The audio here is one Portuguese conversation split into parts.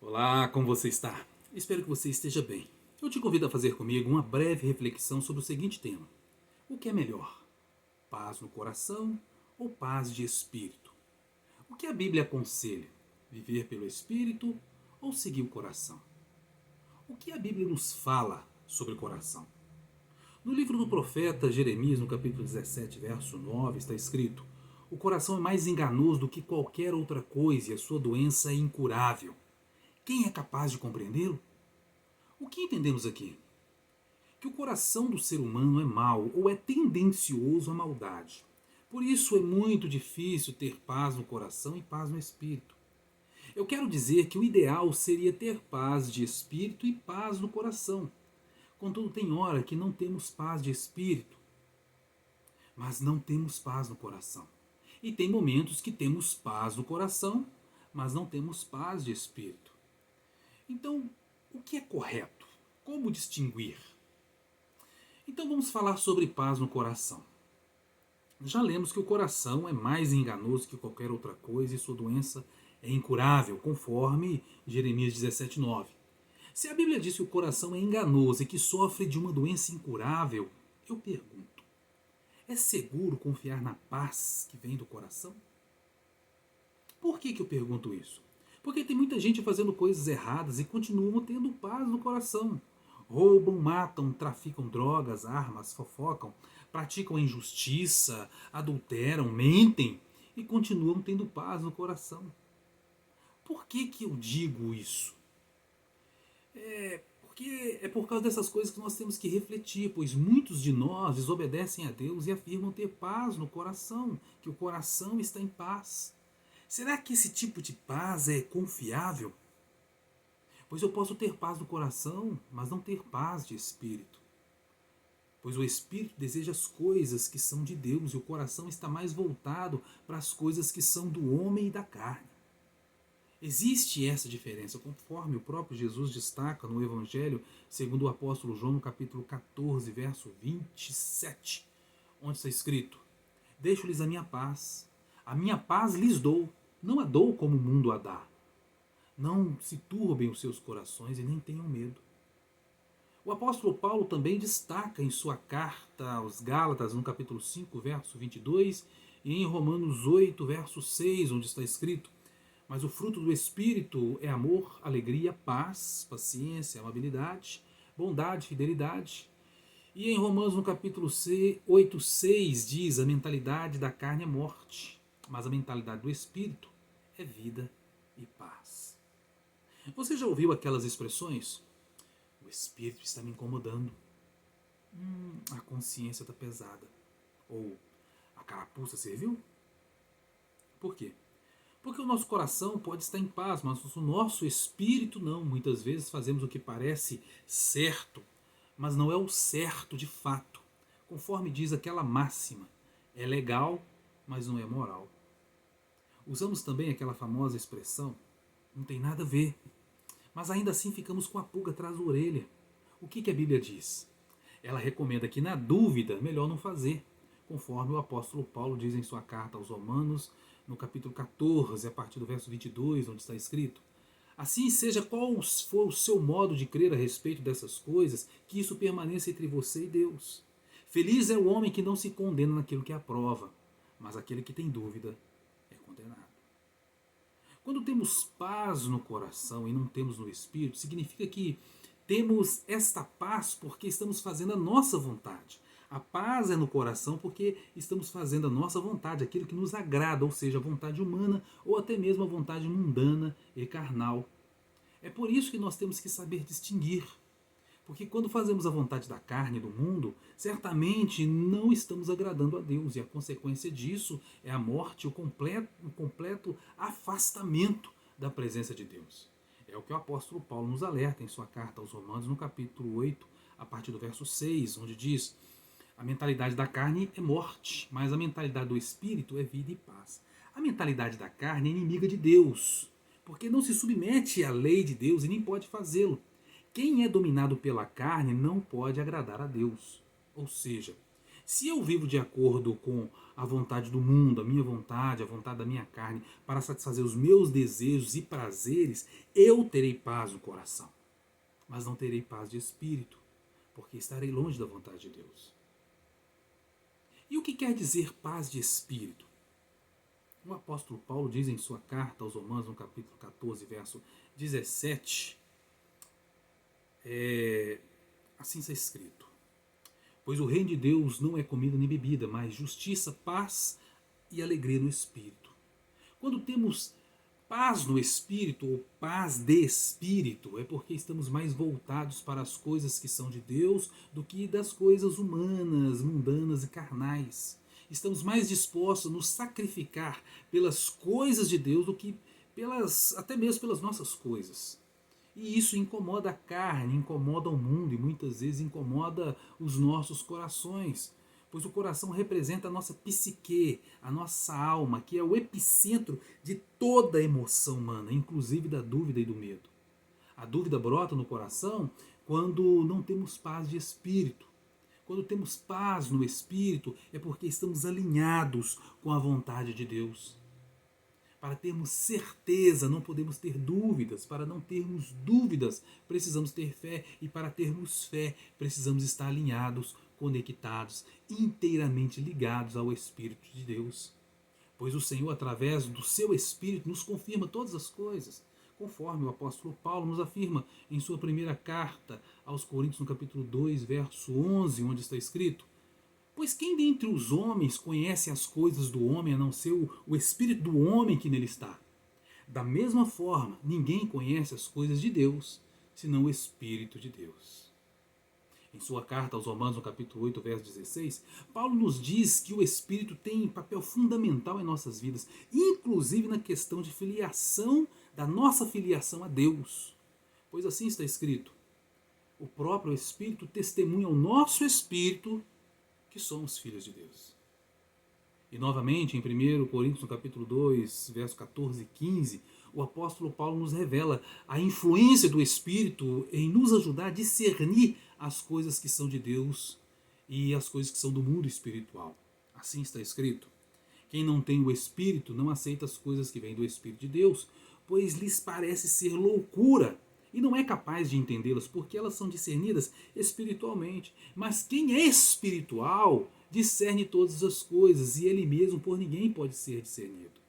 Olá, como você está? Espero que você esteja bem. Eu te convido a fazer comigo uma breve reflexão sobre o seguinte tema: o que é melhor? Paz no coração ou paz de espírito? O que a Bíblia aconselha? Viver pelo espírito ou seguir o coração? O que a Bíblia nos fala sobre o coração? No livro do profeta Jeremias, no capítulo 17, verso 9, está escrito: o coração é mais enganoso do que qualquer outra coisa e a sua doença é incurável. Quem é capaz de compreendê-lo? O que entendemos aqui? Que o coração do ser humano é mau ou é tendencioso à maldade. Por isso é muito difícil ter paz no coração e paz no espírito. Eu quero dizer que o ideal seria ter paz de espírito e paz no coração. Contudo, tem hora que não temos paz de espírito, mas não temos paz no coração. E tem momentos que temos paz no coração, mas não temos paz de espírito. Então, o que é correto? Como distinguir? Então vamos falar sobre paz no coração. Já lemos que o coração é mais enganoso que qualquer outra coisa e sua doença é incurável, conforme Jeremias 17:9. Se a Bíblia diz que o coração é enganoso e que sofre de uma doença incurável, eu pergunto: é seguro confiar na paz que vem do coração? Por que eu pergunto isso? Porque tem muita gente fazendo coisas erradas e continuam tendo paz no coração. Roubam, matam, traficam drogas, armas, fofocam, praticam injustiça, adulteram, mentem e continuam tendo paz no coração. Por que eu digo isso? Porque é por causa dessas coisas que nós temos que refletir, pois muitos de nós desobedecem a Deus e afirmam ter paz no coração, que o coração está em paz. Será que esse tipo de paz é confiável? Pois eu posso ter paz no coração, mas não ter paz de espírito. Pois o espírito deseja as coisas que são de Deus e o coração está mais voltado para as coisas que são do homem e da carne. Existe essa diferença, conforme o próprio Jesus destaca no Evangelho, segundo o apóstolo João, no capítulo 14, verso 27, onde está escrito: deixo-lhes a minha paz lhes dou, não a dou como o mundo a dá. Não se turbem os seus corações e nem tenham medo. O apóstolo Paulo também destaca em sua carta aos Gálatas, no capítulo 5, verso 22, e em Romanos 8, verso 6, onde está escrito: mas o fruto do Espírito é amor, alegria, paz, paciência, amabilidade, bondade, fidelidade. E em Romanos, no capítulo 8, 6, diz: a mentalidade da carne é morte, mas a mentalidade do Espírito é vida e paz. Você já ouviu aquelas expressões? O Espírito está me incomodando. A consciência está pesada. Ou a carapuça serviu? Por quê? Porque o nosso coração pode estar em paz, mas o nosso espírito não. Muitas vezes fazemos o que parece certo, mas não é o certo de fato. Conforme diz aquela máxima: é legal, mas não é moral. Usamos também aquela famosa expressão: não tem nada a ver. Mas ainda assim ficamos com a pulga atrás da orelha. O que a Bíblia diz? Ela recomenda que, na dúvida, melhor não fazer, conforme o apóstolo Paulo diz em sua carta aos Romanos, no capítulo 14, a partir do verso 22, onde está escrito: assim, seja qual for o seu modo de crer a respeito dessas coisas, que isso permaneça entre você e Deus. Feliz é o homem que não se condena naquilo que aprova, mas aquele que tem dúvida é condenado. Quando temos paz no coração e não temos no espírito, significa que temos esta paz porque estamos fazendo a nossa vontade. A paz é no coração porque estamos fazendo a nossa vontade, aquilo que nos agrada, ou seja, a vontade humana ou até mesmo a vontade mundana e carnal. É por isso que nós temos que saber distinguir. Porque quando fazemos a vontade da carne e do mundo, certamente não estamos agradando a Deus. E a consequência disso é a morte, o completo afastamento da presença de Deus. É o que o apóstolo Paulo nos alerta em sua carta aos Romanos, no capítulo 8, a partir do verso 6, onde diz: a mentalidade da carne é morte, mas a mentalidade do espírito é vida e paz. A mentalidade da carne é inimiga de Deus, porque não se submete à lei de Deus e nem pode fazê-lo. Quem é dominado pela carne não pode agradar a Deus. Ou seja, Se eu vivo de acordo com a vontade do mundo, a minha vontade, a vontade da minha carne, para satisfazer os meus desejos e prazeres, eu terei paz no coração, mas não terei paz de espírito, porque estarei longe da vontade de Deus. E o que quer dizer paz de espírito? O apóstolo Paulo diz em sua carta aos Romanos, no capítulo 14, verso 17, assim está escrito: pois o reino de Deus não é comida nem bebida, mas justiça, paz e alegria no Espírito. Quando temos paz no Espírito ou paz de Espírito, é porque estamos mais voltados para as coisas que são de Deus do que das coisas humanas, mundanas e carnais. Estamos mais dispostos a nos sacrificar pelas coisas de Deus do que até mesmo pelas nossas coisas. E isso incomoda a carne, incomoda o mundo e muitas vezes incomoda os nossos corações. Pois o coração representa a nossa psique, a nossa alma, que é o epicentro de toda a emoção humana, inclusive da dúvida e do medo. A dúvida brota no coração quando não temos paz de espírito. Quando temos paz no espírito é porque estamos alinhados com a vontade de Deus. Para termos certeza, não podemos ter dúvidas. Para não termos dúvidas, precisamos ter fé. E para termos fé, precisamos estar alinhados, conectados, inteiramente ligados ao Espírito de Deus. Pois o Senhor, através do seu Espírito, nos confirma todas as coisas, conforme o apóstolo Paulo nos afirma em sua primeira carta aos Coríntios, no capítulo 2, verso 11, onde está escrito: pois quem dentre os homens conhece as coisas do homem a não ser o espírito do homem que nele está? Da mesma forma, ninguém conhece as coisas de Deus, senão o Espírito de Deus. Em sua carta aos Romanos, no capítulo 8, verso 16, Paulo nos diz que o Espírito tem papel fundamental em nossas vidas, inclusive na questão de filiação, da nossa filiação a Deus. Pois assim está escrito: o próprio Espírito testemunha ao nosso Espírito que somos filhos de Deus. E novamente, em 1 Coríntios, no capítulo 2, verso 14 e 15, o apóstolo Paulo nos revela a influência do Espírito em nos ajudar a discernir as coisas que são de Deus e as coisas que são do mundo espiritual. Assim está escrito: quem não tem o Espírito não aceita as coisas que vêm do Espírito de Deus, pois lhes parece ser loucura e não é capaz de entendê-las, porque elas são discernidas espiritualmente. Mas quem é espiritual discerne todas as coisas, e ele mesmo por ninguém pode ser discernido.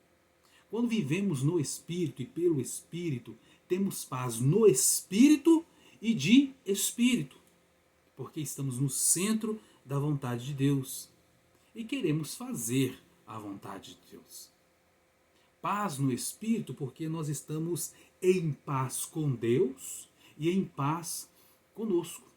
Quando vivemos no Espírito e pelo Espírito, temos paz no Espírito e de Espírito, porque estamos no centro da vontade de Deus e queremos fazer a vontade de Deus. Paz no Espírito, porque nós estamos em paz com Deus e em paz conosco.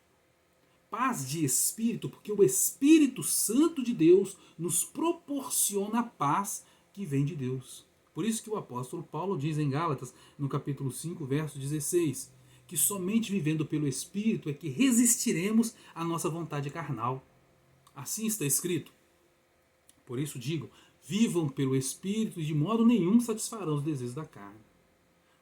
Paz de Espírito, porque o Espírito Santo de Deus nos proporciona a paz que vem de Deus. Por isso que o apóstolo Paulo diz em Gálatas, no capítulo 5, verso 16, que somente vivendo pelo Espírito é que resistiremos à nossa vontade carnal. Assim está escrito. Por isso digo, vivam pelo Espírito e de modo nenhum satisfarão os desejos da carne.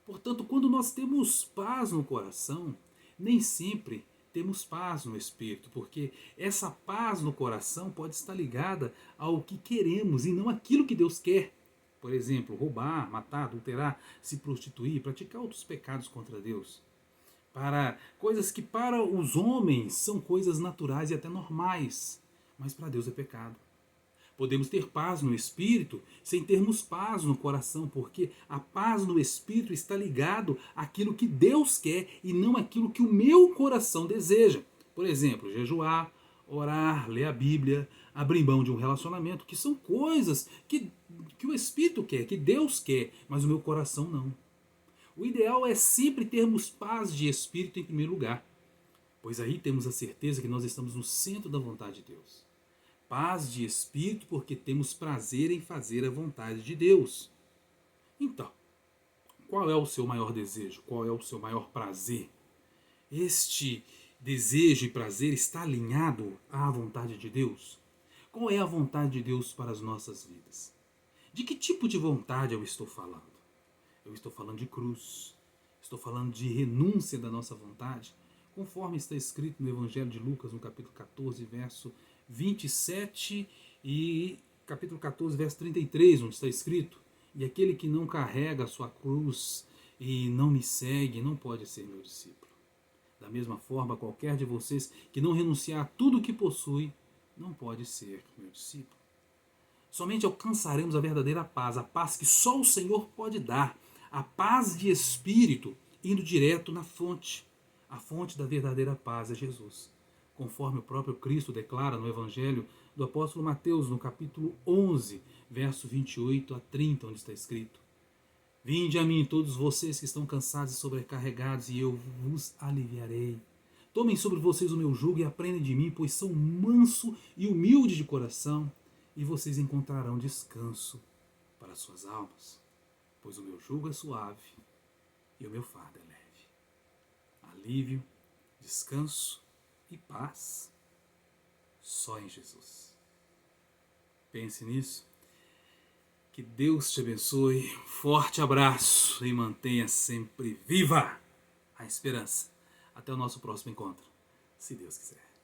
Portanto, quando nós temos paz no coração, nem sempre temos paz no Espírito, porque essa paz no coração pode estar ligada ao que queremos e não aquilo que Deus quer. Por exemplo, roubar, matar, adulterar, se prostituir, praticar outros pecados contra Deus. Para coisas que para os homens são coisas naturais e até normais, mas para Deus é pecado. Podemos ter paz no espírito sem termos paz no coração, porque a paz no espírito está ligado àquilo que Deus quer e não àquilo que o meu coração deseja. Por exemplo, jejuar, orar, ler a Bíblia, abrir mão de um relacionamento, que são coisas que o espírito quer, que Deus quer, mas o meu coração não. O ideal é sempre termos paz de espírito em primeiro lugar, pois aí temos a certeza que nós estamos no centro da vontade de Deus. Paz de espírito, porque temos prazer em fazer a vontade de Deus. Então, qual é o seu maior desejo? Qual é o seu maior prazer? Este desejo e prazer está alinhado à vontade de Deus? Qual é a vontade de Deus para as nossas vidas? De que tipo de vontade eu estou falando? Eu estou falando de cruz. Estou falando de renúncia da nossa vontade, conforme está escrito no Evangelho de Lucas, no capítulo 14, verso 27 e capítulo 14, verso 33, onde está escrito: e aquele que não carrega a sua cruz e não me segue não pode ser meu discípulo. Da mesma forma, qualquer de vocês que não renunciar a tudo o que possui não pode ser meu discípulo. Somente alcançaremos a verdadeira paz, a paz que só o Senhor pode dar, a paz de espírito, indo direto na fonte. A fonte da verdadeira paz é Jesus, conforme o próprio Cristo declara no Evangelho do apóstolo Mateus, no capítulo 11, verso 28 a 30, onde está escrito: vinde a mim todos vocês que estão cansados e sobrecarregados, e eu vos aliviarei. Tomem sobre vocês o meu jugo e aprendem de mim, pois sou manso e humilde de coração, e vocês encontrarão descanso para suas almas, pois o meu jugo é suave e o meu fardo é leve. Alívio, descanso e paz só em Jesus. Pense nisso. Que Deus te abençoe. Forte abraço e mantenha sempre viva a esperança. Até o nosso próximo encontro, se Deus quiser.